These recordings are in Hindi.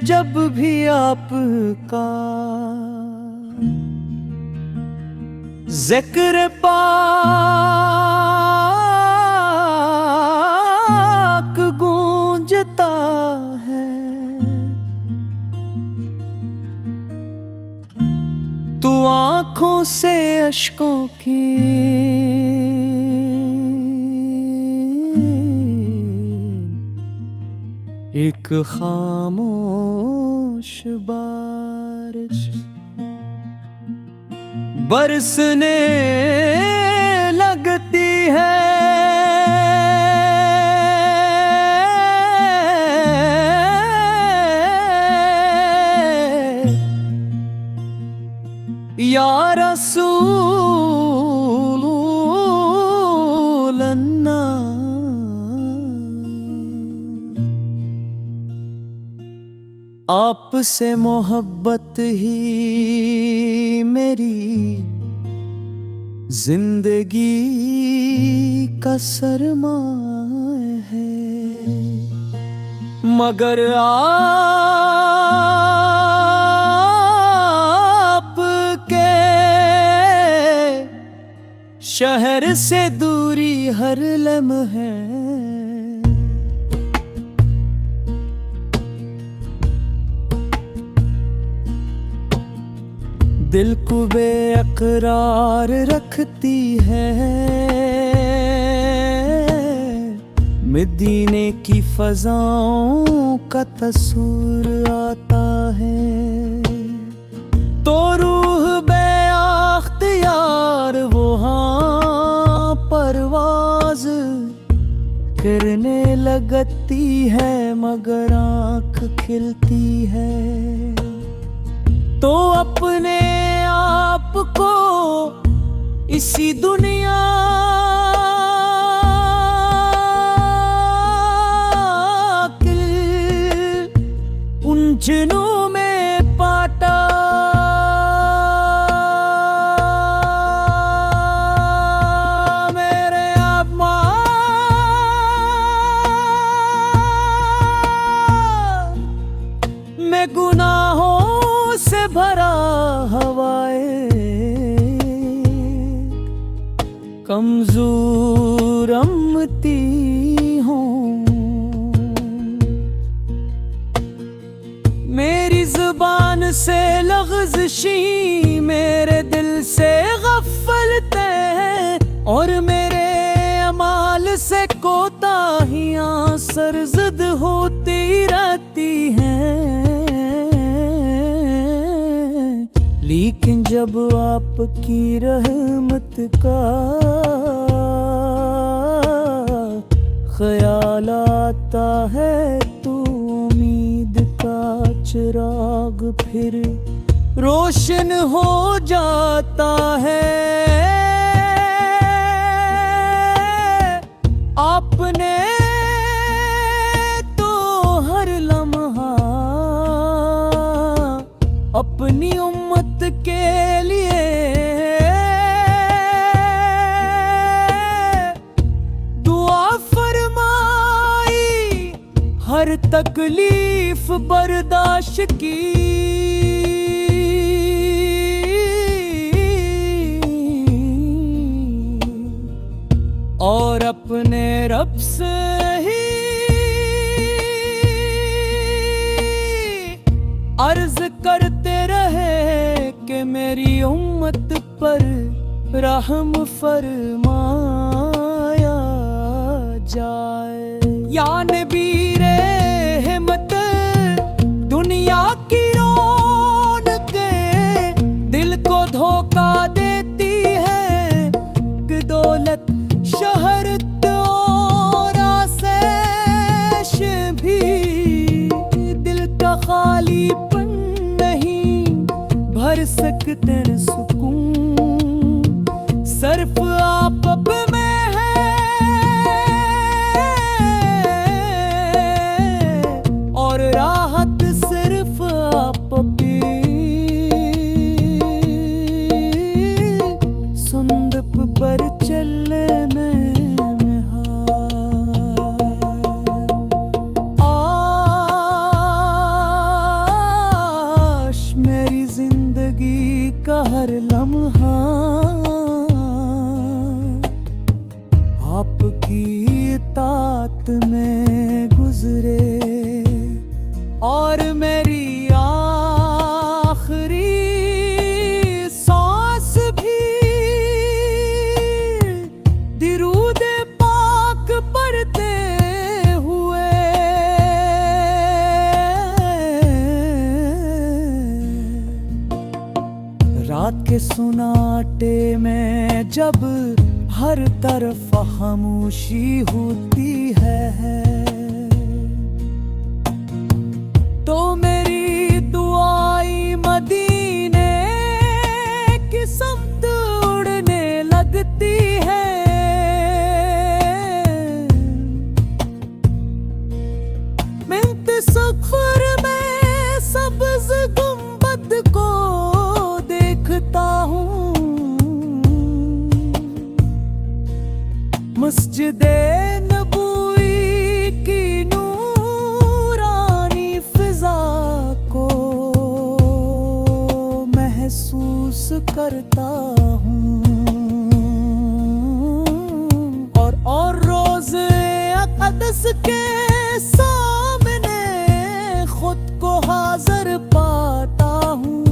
जब भी आपका जिक्र पाक गूंजता है, तू आंखों से अश्कों की एक खामोश बारिश बरसने लगती है। या रसूल अल्लाह, आपसे मोहब्बत ही मेरी जिंदगी का सरमाया है। मगर आपके शहर से दूरी हर लम्हे दिल को बेअकरार रखती है। मदीने की फजाओं का तस्वीर आता है, तो रूह बेअख्तियार वहाँ परवाज करने लगती है। मगर आँख खिलती है तो अपने आप को इसी दुनिया के उलझनों में पाता। मेरे आत्मा में गुनाहों से भरा हवाए कमजोर अम्मती हूँ। मेरी जुबान से लग़ज़शी मेरे दिल से गफ़लते हैं, और मेरे अमाल से कोताहियाँ सरज़द होती रहती हैं। लेकिन जब आपकी रहमत का ख्याल आता है तो उम्मीद का चिराग फिर रोशन हो जाता है। आपने तो हर लम्हा अपनी उम्मत के लिए दुआ फरमाई, हर तकलीफ बर्दाश्त की, और अपने रब से ही अर्ज करते रहे कि मेरी उम्मत पर रहम फरमाया जाए। या नबी रहमत दुनिया की रौनक दिल को धोखा देती है, कि दौलत शहरत और आसेश भी दिल का खालीपन नहीं भर सकते सुकून। सर्फ आप में है और राहत सिर्फ आप पे। सुंदप पर चलने हर लम्हा आपकी इताअत में गुजरे, और मेरी आखिरी सांस भी दिरूद पाक पढ़ते हुए। रात के सुनाटे में जब हर तरफ खामोशी होती है, तो मेरी दुआई मदीने की समत उड़ने लगती है। मिन्त सफ़र में सब्ज़ गुंबद को देखता हूँ, मस्जिदे नबवी की नूरानी फिजा को महसूस करता हूँ, और रोज़े अक़दस के सामने खुद को हाज़िर पाता हूँ।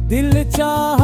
दिल चाह